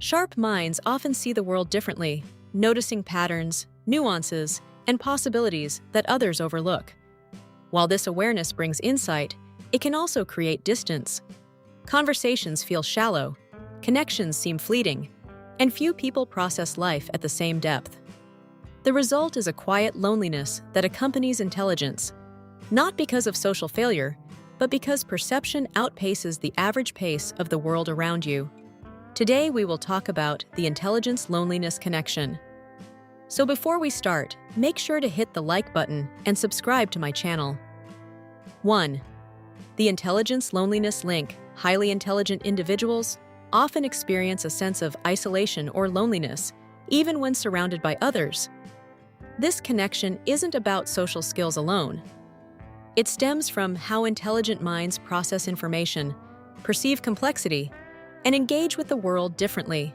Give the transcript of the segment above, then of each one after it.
Sharp minds often see the world differently, noticing patterns, nuances, and possibilities that others overlook. While this awareness brings insight, it can also create distance. Conversations feel shallow, connections seem fleeting, and few people process life at the same depth. The result is a quiet loneliness that accompanies intelligence, not because of social failure, but because perception outpaces the average pace of the world around you. Today, we will talk about the intelligence-loneliness connection. So before we start, make sure to hit the like button and subscribe to my channel. 1. The intelligence-loneliness link. Highly intelligent individuals often experience a sense of isolation or loneliness, even when surrounded by others. This connection isn't about social skills alone. It stems from how intelligent minds process information, perceive complexity, and engage with the world differently.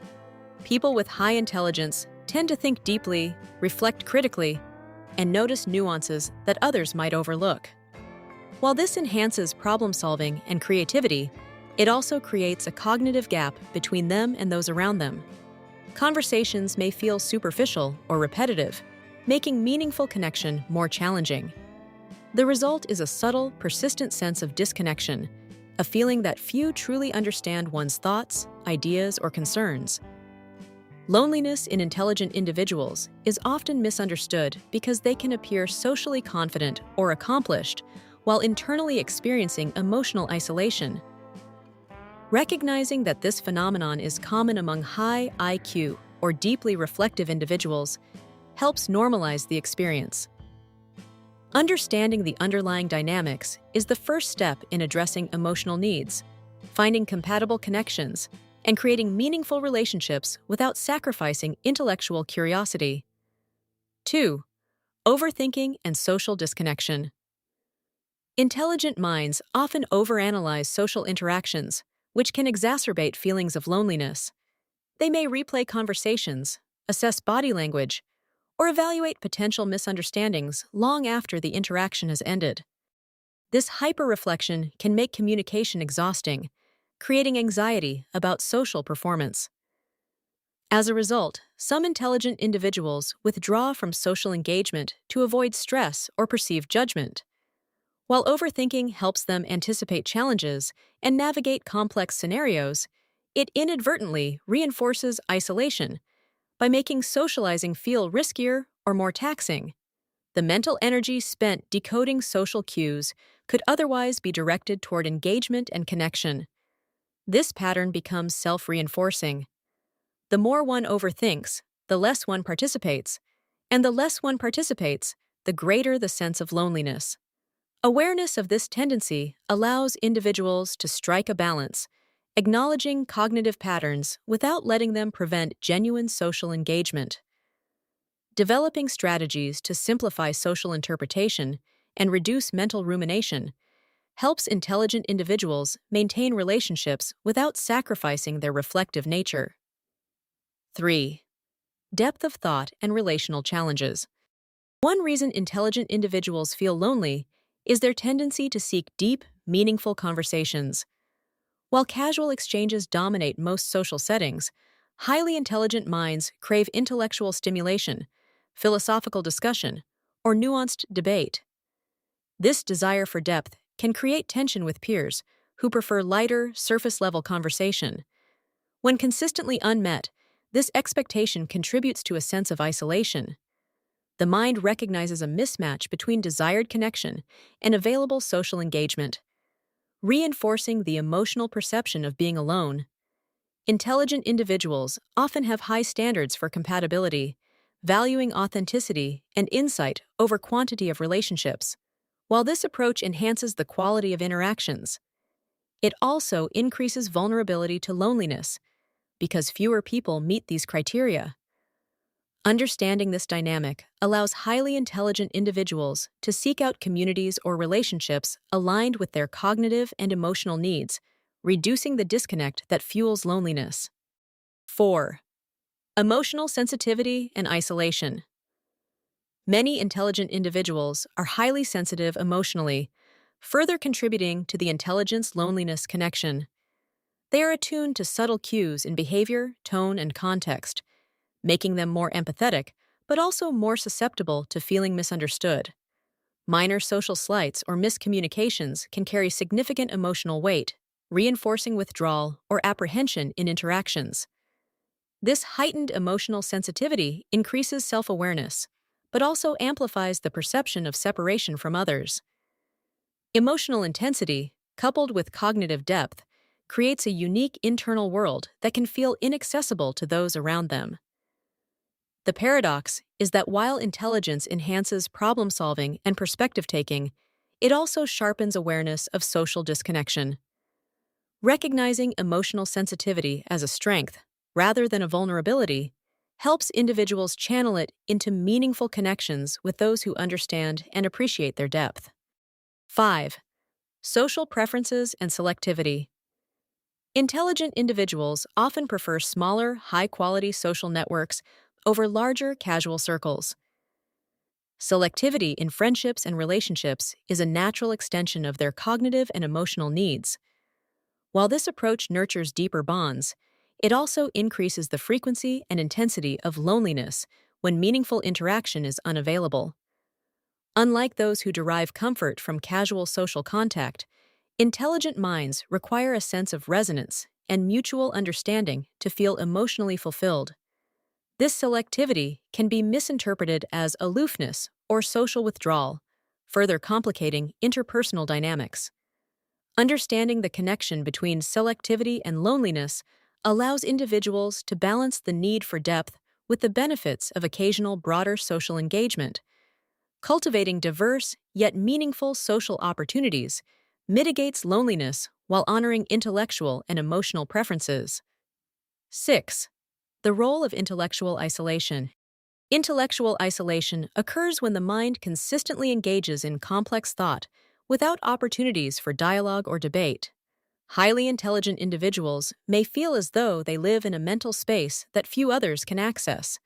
People with high intelligence tend to think deeply, reflect critically, and notice nuances that others might overlook. While this enhances problem-solving and creativity, it also creates a cognitive gap between them and those around them. Conversations may feel superficial or repetitive, making meaningful connection more challenging. The result is a subtle, persistent sense of disconnection, a feeling that few truly understand one's thoughts, ideas, or concerns. Loneliness in intelligent individuals is often misunderstood because they can appear socially confident or accomplished while internally experiencing emotional isolation. Recognizing that this phenomenon is common among high IQ or deeply reflective individuals helps normalize the experience. Understanding the underlying dynamics is the first step in addressing emotional needs, finding compatible connections, and creating meaningful relationships without sacrificing intellectual curiosity. 2. Overthinking and social disconnection. Intelligent minds often overanalyze social interactions, which can exacerbate feelings of loneliness. They may replay conversations, assess body language, or evaluate potential misunderstandings long after the interaction has ended. This hyper-reflection can make communication exhausting, creating anxiety about social performance. As a result, some intelligent individuals withdraw from social engagement to avoid stress or perceived judgment. While overthinking helps them anticipate challenges and navigate complex scenarios, it inadvertently reinforces isolation by making socializing feel riskier or more taxing. The mental energy spent decoding social cues could otherwise be directed toward engagement and connection. This pattern becomes self-reinforcing. The more one overthinks, the less one participates, and the less one participates, the greater the sense of loneliness. Awareness of this tendency allows individuals to strike a balance, acknowledging cognitive patterns without letting them prevent genuine social engagement. Developing strategies to simplify social interpretation and reduce mental rumination helps intelligent individuals maintain relationships without sacrificing their reflective nature. 3. Depth of thought and relational challenges. One reason intelligent individuals feel lonely is their tendency to seek deep, meaningful conversations. While casual exchanges dominate most social settings, highly intelligent minds crave intellectual stimulation, philosophical discussion, or nuanced debate. This desire for depth can create tension with peers who prefer lighter, surface-level conversation. When consistently unmet, this expectation contributes to a sense of isolation. The mind recognizes a mismatch between desired connection and available social engagement, reinforcing the emotional perception of being alone. Intelligent individuals often have high standards for compatibility, valuing authenticity and insight over quantity of relationships. While this approach enhances the quality of interactions, it also increases vulnerability to loneliness because fewer people meet these criteria. Understanding this dynamic allows highly intelligent individuals to seek out communities or relationships aligned with their cognitive and emotional needs, reducing the disconnect that fuels loneliness. 4. Emotional sensitivity and isolation. Many intelligent individuals are highly sensitive emotionally, further contributing to the intelligence-loneliness connection. They are attuned to subtle cues in behavior, tone, and context, making them more empathetic, but also more susceptible to feeling misunderstood. Minor social slights or miscommunications can carry significant emotional weight, reinforcing withdrawal or apprehension in interactions. This heightened emotional sensitivity increases self-awareness, but also amplifies the perception of separation from others. Emotional intensity, coupled with cognitive depth, creates a unique internal world that can feel inaccessible to those around them. The paradox is that while intelligence enhances problem-solving and perspective-taking, it also sharpens awareness of social disconnection. Recognizing emotional sensitivity as a strength, rather than a vulnerability, helps individuals channel it into meaningful connections with those who understand and appreciate their depth. 5. Social preferences and selectivity. Intelligent individuals often prefer smaller, high-quality social networks over larger, casual circles. Selectivity in friendships and relationships is a natural extension of their cognitive and emotional needs. While this approach nurtures deeper bonds, it also increases the frequency and intensity of loneliness when meaningful interaction is unavailable. Unlike those who derive comfort from casual social contact, intelligent minds require a sense of resonance and mutual understanding to feel emotionally fulfilled. This selectivity can be misinterpreted as aloofness or social withdrawal, further complicating interpersonal dynamics. Understanding the connection between selectivity and loneliness allows individuals to balance the need for depth with the benefits of occasional broader social engagement. Cultivating diverse yet meaningful social opportunities mitigates loneliness while honoring intellectual and emotional preferences. 6. The role of intellectual isolation. Intellectual isolation occurs when the mind consistently engages in complex thought without opportunities for dialogue or debate. Highly intelligent individuals may feel as though they live in a mental space that few others can access.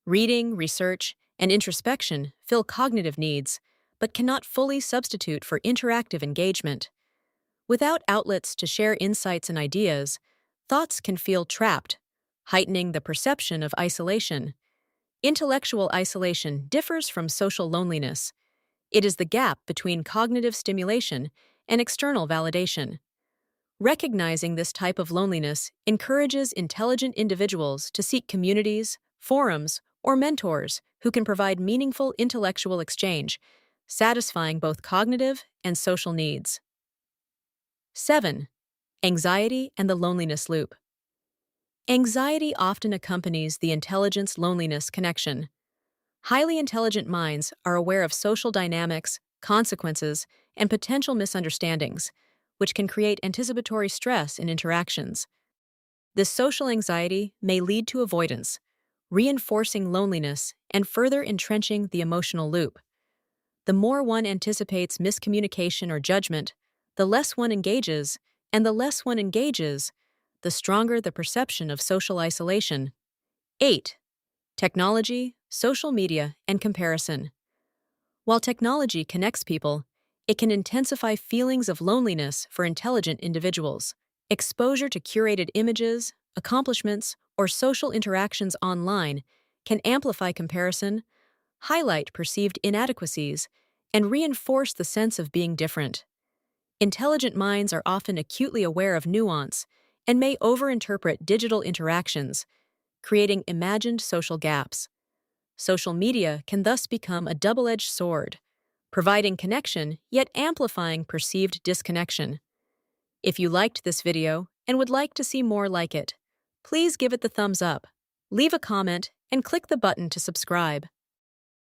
Reading, research, and introspection fill cognitive needs, but cannot fully substitute for interactive engagement. Without outlets to share insights and ideas, thoughts can feel trapped, heightening the perception of isolation. Intellectual isolation differs from social loneliness. It is the gap between cognitive stimulation and external validation. Recognizing this type of loneliness encourages intelligent individuals to seek communities, forums, or mentors who can provide meaningful intellectual exchange, satisfying both cognitive and social needs. 7. Anxiety and the loneliness loop. Anxiety often accompanies the intelligence-loneliness connection. Highly intelligent minds are aware of social dynamics, consequences, and potential misunderstandings, which can create anticipatory stress in interactions. This social anxiety may lead to avoidance, reinforcing loneliness and further entrenching the emotional loop. The more one anticipates miscommunication or judgment, the less one engages, and the less one engages, the stronger the perception of social isolation. 8. Technology, social media, and comparison. While technology connects people, it can intensify feelings of loneliness for intelligent individuals. Exposure to curated images, accomplishments, or social interactions online can amplify comparison, highlight perceived inadequacies, and reinforce the sense of being different. Intelligent minds are often acutely aware of nuance and may overinterpret digital interactions, creating imagined social gaps. Social media can thus become a double-edged sword, providing connection yet amplifying perceived disconnection. If you liked this video and would like to see more like it, please give it the thumbs up, leave a comment, and click the button to subscribe.